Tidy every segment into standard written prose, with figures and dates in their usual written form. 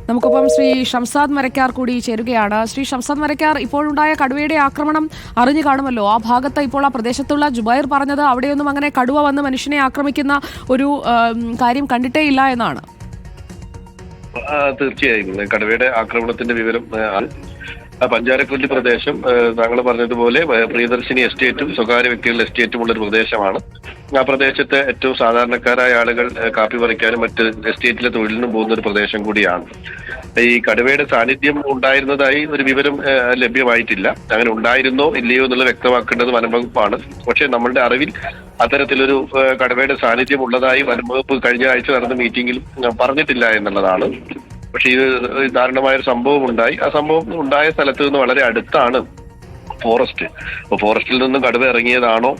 നമുക്കൊപ്പം ശ്രീ ഷംസാദ് മരക്കാർ കൂടി ചേരുകയാണ്. ശ്രീ ഷംസാദ് മരക്കാർ, ഇപ്പോഴുണ്ടായ കടുവയുടെ ആക്രമണം അറിഞ്ഞു കാണുമല്ലോ. ആ ഭാഗത്ത് ഇപ്പോൾ ആ പ്രദേശത്തുള്ള ജുബൈർ പറഞ്ഞത് അവിടെയൊന്നും അങ്ങനെ കടുവ വന്ന് മനുഷ്യനെ ആക്രമിക്കുന്ന ഒരു കാര്യം കണ്ടിട്ടേ ഇല്ല എന്നാണ്. തീർച്ചയായും കടുവയുടെ ആക്രമണത്തിന്റെ വിവരം പഞ്ചാരക്കൊല്ലി പ്രദേശം താങ്കൾ പറഞ്ഞതുപോലെ പ്രിയദർശിനി എസ്റ്റേറ്റും സ്വകാര്യ വ്യക്തികളുടെ എസ്റ്റേറ്റും ഉള്ളൊരു പ്രദേശമാണ്. ആ പ്രദേശത്തെ ഏറ്റവും സാധാരണക്കാരായ ആളുകൾ കാപ്പി പറിക്കാനും മറ്റ് എസ്റ്റേറ്റിലെ തൊഴിലിനും പോകുന്ന ഒരു പ്രദേശം കൂടിയാണ്. ഈ കടുവയുടെ സാന്നിധ്യം ഉണ്ടായിരുന്നതായി ഒരു വിവരം ലഭ്യമായിട്ടില്ല. അങ്ങനെ ഉണ്ടായിരുന്നോ ഇല്ലയോ എന്നുള്ളത് വ്യക്തമാക്കേണ്ടത് വനംവകുപ്പാണ്. പക്ഷേ നമ്മളുടെ അറിവിൽ അത്തരത്തിലൊരു കടുവയുടെ സാന്നിധ്യം ഉള്ളതായി വനംവകുപ്പ് കഴിഞ്ഞ ആഴ്ച നടന്ന മീറ്റിംഗിൽ പറഞ്ഞിട്ടില്ല എന്നുള്ളതാണ്. പക്ഷെ ഇത് ദാരുണമായൊരു സംഭവം ഉണ്ടായി. ആ സംഭവം ഉണ്ടായ സ്ഥലത്ത് നിന്ന് വളരെ അടുത്താണ് ഫോറസ്റ്റ്. അപ്പോൾ ഫോറസ്റ്റിൽ നിന്നും കടുവ ഇറങ്ങിയതാണോ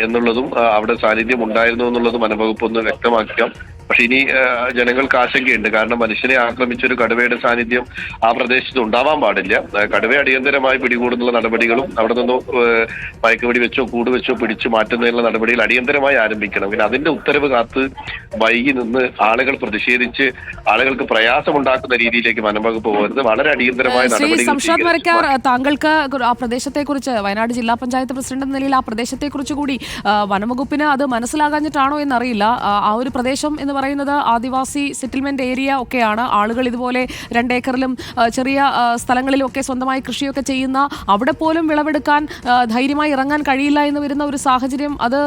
എന്നുള്ളതും അവിടെ സാന്നിധ്യം ഉണ്ടായിരുന്നു എന്നുള്ളതും വനംവകുപ്പ് ഒന്ന് വ്യക്തമാക്കാം. പക്ഷെ ഇനി ജനങ്ങൾക്ക് ആശങ്കയുണ്ട്. കാരണം മനുഷ്യനെ ആക്രമിച്ചൊരു കടുവയുടെ സാന്നിധ്യം ആ പ്രദേശത്ത് ഉണ്ടാവാൻ പാടില്ല. കടുവയെ അടിയന്തരമായി പിടികൂടുന്നുള്ള നടപടികളും അവിടെ നിന്നോ മയക്കുവെടി വെച്ചോ കൂട് വെച്ചോ പിടിച്ചു മാറ്റുന്നതിനുള്ള നടപടികൾ അടിയന്തരമായി ആരംഭിക്കണം. പിന്നെ അതിന്റെ ഉത്തരവ് കാത്ത് വൈകി നിന്ന് ആളുകൾ പ്രതിഷേധിച്ച് ആളുകൾക്ക് പ്രയാസമുണ്ടാക്കുന്ന രീതിയിലേക്ക് വനംവകുപ്പ് പോകരുത്. വളരെ അടിയന്തരമായ നടപടികൾ. താങ്കൾക്ക് ആ പ്രദേശത്തെക്കുറിച്ച്, വയനാട് ജില്ലാ പഞ്ചായത്ത് പ്രസിഡന്റ് എന്ന നിലയിൽ ആ പ്രദേശത്തെക്കുറിച്ച് കൂടി വനംവകുപ്പിന് അത് മനസ്സിലാകാഞ്ഞിട്ടാണോ എന്നറിയില്ല. ആ ഒരു പ്രദേശം എന്ന് പറയുന്നത് ആദിവാസി സെറ്റിൽമെന്റ് ഏരിയ ഒക്കെയാണ്. ആളുകൾ ഇതുപോലെ 2 ഏക്കറിലും ചെറിയ സ്ഥലങ്ങളിലും ഒക്കെ സ്വന്തമായി കൃഷിയൊക്കെ ചെയ്യുന്ന, അവിടെ പോലും വിളവെടുക്കാൻ ധൈര്യമായി ഇറങ്ങാൻ കഴിയില്ല എന്ന് വരുന്ന ഒരു സാഹചര്യം, അത്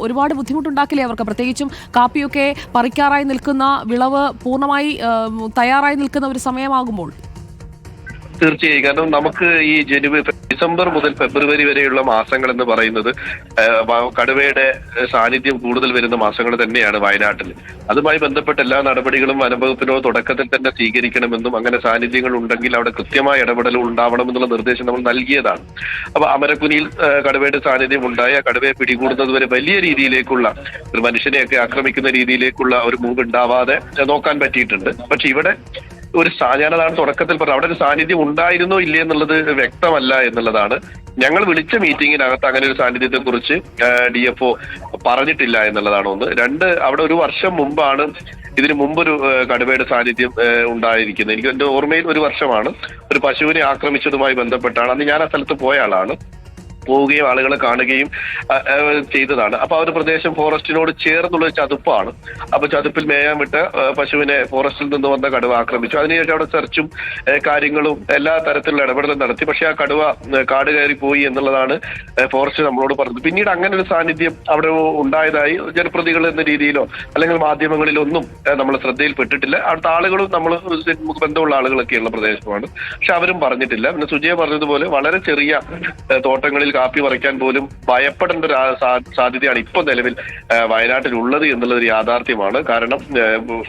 ഒരുപാട് ബുദ്ധിമുട്ടുണ്ടാക്കില്ലേ അവർക്ക്? പ്രത്യേകിച്ചും കാപ്പിയൊക്കെ പറിക്കാറായി നിൽക്കുന്ന, വിളവ് പൂർണ്ണമായി തയ്യാറായി നിൽക്കുന്ന ഒരു സമയമാകുമ്പോൾ. തീർച്ചയായും. കാരണം നമുക്ക് ഈ ഡിസംബർ മുതൽ ഫെബ്രുവരി വരെയുള്ള മാസങ്ങൾ എന്ന് പറയുന്നത് കടുവയുടെ സാന്നിധ്യം കൂടുതൽ വരുന്ന മാസങ്ങൾ തന്നെയാണ് വയനാട്ടിൽ. അതുമായി ബന്ധപ്പെട്ട എല്ലാ നടപടികളും വനംവകുപ്പിനോ തുടക്കത്തിൽ തന്നെ സ്വീകരിക്കണമെന്നും അങ്ങനെ സാന്നിധ്യങ്ങൾ ഉണ്ടെങ്കിൽ അവിടെ കൃത്യമായ ഇടപെടൽ ഉണ്ടാവണമെന്നുള്ള നിർദ്ദേശം നമ്മൾ നൽകിയതാണ്. അപ്പൊ അമരക്കുനിയിൽ കടുവയുടെ സാന്നിധ്യം ഉണ്ടായ കടുവയെ പിടികൂടുന്നത് വരെ വലിയ രീതിയിലേക്കുള്ള ഒരു മനുഷ്യനെയൊക്കെ ആക്രമിക്കുന്ന രീതിയിലേക്കുള്ള ഒരു മൂവ് ഉണ്ടാവാതെ നോക്കാൻ പറ്റിയിട്ടുണ്ട്. പക്ഷെ ഇവിടെ ഞാനതാണ് തുടക്കത്തിൽ പറഞ്ഞത്, അവിടെ ഒരു സാന്നിധ്യം ഉണ്ടായിരുന്നോ ഇല്ലേ എന്നുള്ളത് വ്യക്തമല്ല എന്നുള്ളതാണ്. ഞങ്ങൾ വിളിച്ച മീറ്റിംഗിനകത്ത് അങ്ങനെ ഒരു സാന്നിധ്യത്തെ കുറിച്ച് DFO പറഞ്ഞിട്ടില്ല എന്നുള്ളതാണ് ഒന്ന്. 2, അവിടെ ഒരു വർഷം മുമ്പാണ് ഇതിനു മുമ്പൊരു കടുവയുടെ സാന്നിധ്യം ഉണ്ടായിരിക്കുന്നത്. എനിക്ക് എന്റെ ഓർമ്മയിൽ ഒരു വർഷമാണ്. ഒരു പശുവിനെ ആക്രമിച്ചതുമായി ബന്ധപ്പെട്ടാണ്. അന്ന് ഞാൻ ആ സ്ഥലത്ത് പോയ ആളാണ്. പോവുകയും ആളുകളെ കാണുകയും ചെയ്തതാണ്. അപ്പൊ ആ ഒരു പ്രദേശം ഫോറസ്റ്റിനോട് ചേർന്നുള്ളൊരു ചതുപ്പാണ്. അപ്പൊ ചതുപ്പിൽ മേയാൻ വിട്ട പശുവിനെ ഫോറസ്റ്റിൽ നിന്ന് വന്ന കടുവ ആക്രമിച്ചു. അതിനുശേഷം അവിടെ സെർച്ചും കാര്യങ്ങളും എല്ലാ തരത്തിലുള്ള ഇടപെടലും നടത്തി. പക്ഷെ ആ കടുവ കാട് കയറി പോയി എന്നുള്ളതാണ് ഫോറസ്റ്റ് നമ്മളോട് പറഞ്ഞത്. പിന്നീട് അങ്ങനെ ഒരു സാന്നിധ്യം അവിടെ ഉണ്ടായതായി ജനപ്രതികൾ എന്ന രീതിയിലോ അല്ലെങ്കിൽ മാധ്യമങ്ങളിലോ ഒന്നും നമ്മൾ ശ്രദ്ധയിൽപ്പെട്ടിട്ടില്ല. അവിടുത്തെ ആളുകളും നമുക്ക് ബന്ധമുള്ള ആളുകളൊക്കെയുള്ള പ്രദേശമാണ്. പക്ഷെ അവരും പറഞ്ഞിട്ടില്ല. പിന്നെ സുജയ പറഞ്ഞതുപോലെ വളരെ ചെറിയ തോട്ടങ്ങളിൽ കാപ്പി പറിക്കാൻ പോലും ഭയപ്പെടേണ്ട ഒരു സാധ്യതയാണ് ഇപ്പൊ നിലവിൽ വയനാട്ടിലുള്ളത് എന്നുള്ളത് യാഥാർത്ഥ്യമാണ്. കാരണം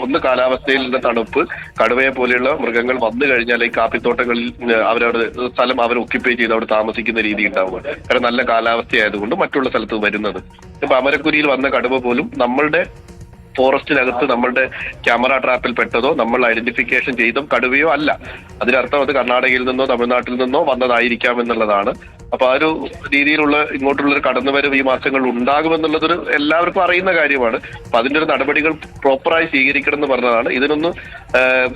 ഒന്ന്, കാലാവസ്ഥയിൽ നിന്ന് തണുപ്പ്, കടുവയെ പോലെയുള്ള മൃഗങ്ങൾ വന്നു കഴിഞ്ഞാൽ ഈ കാപ്പിത്തോട്ടങ്ങളിൽ അവരവിടെ സ്ഥലം അവർ ഒക്യുപ്പൈ ചെയ്ത് അവിടെ താമസിക്കുന്ന രീതി ഉണ്ടാവുക. കാരണം നല്ല കാലാവസ്ഥയായതുകൊണ്ട് മറ്റുള്ള സ്ഥലത്ത് വരുന്നത്. ഇപ്പൊ അമരക്കുരിയിൽ വന്ന കടുവ പോലും നമ്മളുടെ ഫോറസ്റ്റിനകത്ത് നമ്മളുടെ ക്യാമറ ട്രാപ്പിൽ പെട്ടതോ നമ്മൾ ഐഡന്റിഫിക്കേഷൻ ചെയ്തോ കടുവയോ അല്ല. അതിനർത്ഥം അത് കർണാടകയിൽ നിന്നോ തമിഴ്നാട്ടിൽ നിന്നോ വന്നതായിരിക്കാം എന്നുള്ളതാണ്. അപ്പൊ ആ ഒരു രീതിയിലുള്ള ഇങ്ങോട്ടുള്ളൊരു കടന്നുവരവ് ഈ മാസങ്ങളിൽ ഉണ്ടാകുമെന്നുള്ളതൊരു എല്ലാവർക്കും അറിയുന്ന കാര്യമാണ്. അപ്പൊ അതിന്റെ ഒരു നടപടികൾ പ്രോപ്പറായി സ്വീകരിക്കണം എന്ന് പറഞ്ഞതാണ്. ഇതിനൊന്ന്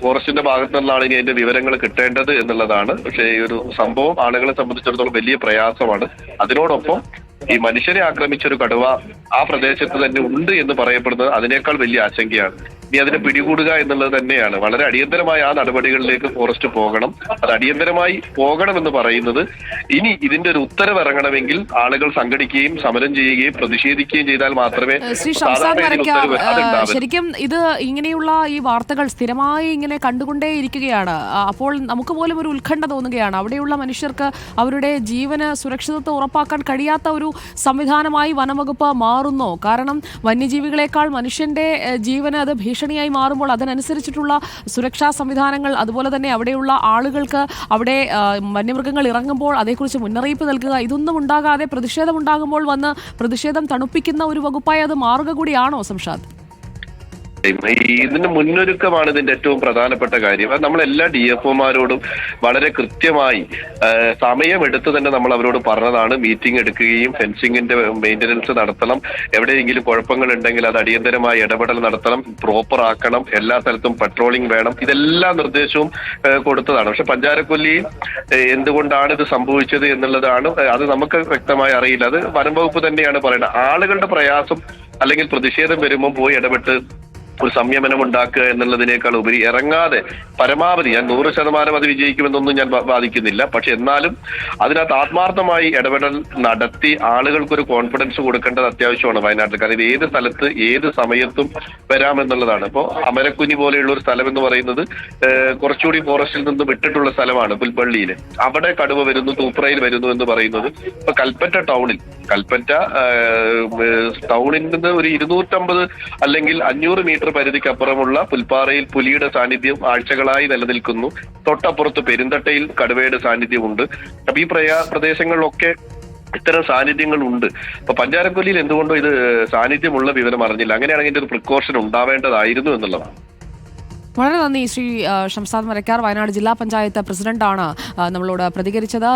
ഫോറസ്റ്റിന്റെ ഭാഗത്തു നിന്നാണ് ഇനി അതിന്റെ വിവരങ്ങൾ കിട്ടേണ്ടത് എന്നുള്ളതാണ്. പക്ഷേ ഈ ഒരു സംഭവം ആളുകളെ സംബന്ധിച്ചിടത്തോളം വലിയ പ്രയാസമാണ്. അതിനോടൊപ്പം ഈ മനുഷ്യരെ ആക്രമിച്ചൊരു കടുവ ആ പ്രദേശത്ത് തന്നെ ഉണ്ട് എന്ന് പറയപ്പെടുന്നത് അതിനേക്കാൾ വലിയ ആശങ്കയാണ്. ഇനി അതിനെ പിടികൂടുക എന്നുള്ളത് തന്നെയാണ്. വളരെ അടിയന്തരമായ ആ നടപടികളിലേക്ക് ഫോറസ്റ്റ് പോകണം. അത് അടിയന്തരമായി പോകണമെന്ന് പറയുന്നത് ഇനി ഇതിന്റെ ഒരു ഉത്തരവ് ഇറങ്ങണമെങ്കിൽ ആളുകൾ സംഘടിക്കുകയും സമരം ചെയ്യുകയും പ്രതിഷേധിക്കുകയും ചെയ്താൽ മാത്രമേ. ശരിക്കും ഇത് ഇങ്ങനെയുള്ള ഈ വാർത്തകൾ സ്ഥിരമായി ഇങ്ങനെ കണ്ടുകൊണ്ടേയിരിക്കുകയാണ്. അപ്പോൾ നമുക്ക് പോലും ഒരു ഉത്കണ്ഠ തോന്നുകയാണ്. അവിടെയുള്ള മനുഷ്യർക്ക് അവരുടെ ജീവന് സുരക്ഷിതത്വം ഉറപ്പാക്കാൻ കഴിയാത്ത ഒരു സംവിധാനമായി വനംവകുപ്പ് മാറുന്നു. കാരണം വന്യജീവികളെക്കാൾ മനുഷ്യന്റെ ജീവന് അത് ഭീഷണിയായി മാറുമ്പോൾ അതിനനുസരിച്ചിട്ടുള്ള സുരക്ഷാ സംവിധാനങ്ങൾ, അതുപോലെ തന്നെ അവിടെയുള്ള ആളുകൾക്ക് അവിടെ വന്യമൃഗങ്ങൾ ഇറങ്ങുമ്പോൾ അതേക്കുറിച്ച് മുന്നറിയിപ്പ് നൽകുക, ഇതൊന്നും ഉണ്ടാകാതെ പ്രതിഷേധമുണ്ടാകുമ്പോൾ വന്ന് പ്രതിഷേധം തണുപ്പിക്കുന്ന ഒരു വകുപ്പായി അത് മാറുക കൂടിയാണോ സംഷാദ്? ഇതിന്റെ മുന്നൊരുക്കമാണ് ഇതിന്റെ ഏറ്റവും പ്രധാനപ്പെട്ട കാര്യം. അത് നമ്മളെല്ലാ DFOമാരോടും വളരെ കൃത്യമായി സമയമെടുത്ത് തന്നെ നമ്മൾ അവരോട് പറഞ്ഞതാണ്. മീറ്റിംഗ് എടുക്കുകയും ഫെൻസിങ്ങിന്റെ മെയിന്റനൻസ് നടത്തണം, എവിടെയെങ്കിലും കുഴപ്പങ്ങൾ ഉണ്ടെങ്കിൽ അത് അടിയന്തരമായി ഇടപെടൽ നടത്തണം, പ്രോപ്പർ ആക്കണം, എല്ലാ സ്ഥലത്തും പട്രോളിംഗ് വേണം, ഇതെല്ലാ നിർദ്ദേശവും കൊടുത്തതാണ്. പക്ഷെ പഞ്ചാരക്കൊല്ലി എന്തുകൊണ്ടാണ് ഇത് സംഭവിച്ചത് എന്നുള്ളതാണ് അത് നമുക്ക് വ്യക്തമായി അറിയില്ല. അത് വനംവകുപ്പ് തന്നെയാണ് പറയുന്നത്. ആളുകളുടെ പ്രയാസം അല്ലെങ്കിൽ പ്രതിഷേധം വരുമ്പോൾ പോയി ഇടപെട്ട് ഒരു സംയമനം ഉണ്ടാക്കുക എന്നുള്ളതിനേക്കാൾ ഉപരി ഇറങ്ങാതെ പരമാവധി, ഞാൻ 100% അത് വിജയിക്കുമെന്നൊന്നും ഞാൻ വാദിക്കുന്നില്ല, പക്ഷെ എന്നാലും അതിനകത്ത് ആത്മാർത്ഥമായി ഇടപെടൽ നടത്തി ആളുകൾക്കൊരു കോൺഫിഡൻസ് കൊടുക്കേണ്ടത് അത്യാവശ്യമാണ് വയനാട്ടിൽ. കാരണം ഇത് ഏത് സ്ഥലത്ത് ഏത് സമയത്തും വരാമെന്നുള്ളതാണ്. ഇപ്പോൾ അമരക്കുഞ്ഞി പോലെയുള്ള ഒരു സ്ഥലം എന്ന് പറയുന്നത് കുറച്ചുകൂടി ഫോറസ്റ്റിൽ നിന്ന് വിട്ടിട്ടുള്ള സ്ഥലമാണ്. പുൽപ്പള്ളിയിൽ അവിടെ കടുവ വരുന്നു, തൂപ്രയിൽ വരുന്നു എന്ന് പറയുന്നത് ഇപ്പൊ കൽപ്പറ്റ ടൗണിൽ നിന്ന് ഒരു 250 അല്ലെങ്കിൽ 500 മീറ്റർ പരിധിക്കപ്പുറമുള്ള പുൽപ്പാറയിൽ പുലിയുടെ സാന്നിധ്യം ആഴ്ചകളായി നിലനിൽക്കുന്നു. തൊട്ടപ്പുറത്ത് പെരുന്തട്ടയിൽ കടുവയുടെ സാന്നിധ്യമുണ്ട്. അപ്പൊ ഈ പ്രദേശങ്ങളിലൊക്കെ ഇത്തരം സാന്നിധ്യങ്ങൾ ഉണ്ട്. അപ്പൊ പഞ്ചാരക്കൊല്ലിയിൽ എന്തുകൊണ്ടോ ഇത് സാന്നിധ്യമുള്ള വിവരം അറിഞ്ഞില്ല. അങ്ങനെയാണെങ്കിൽ ഇതിന്റെ ഒരു പ്രിക്കോഷൻ ഉണ്ടാവേണ്ടതായിരുന്നു എന്നുള്ളതാണ്. വളരെ നന്ദി ശ്രീ ഷംസാദ് മരക്കാർ, വയനാട് ജില്ലാ പഞ്ചായത്ത് പ്രസിഡന്റാണ് നമ്മളോട് പ്രതികരിച്ചത്.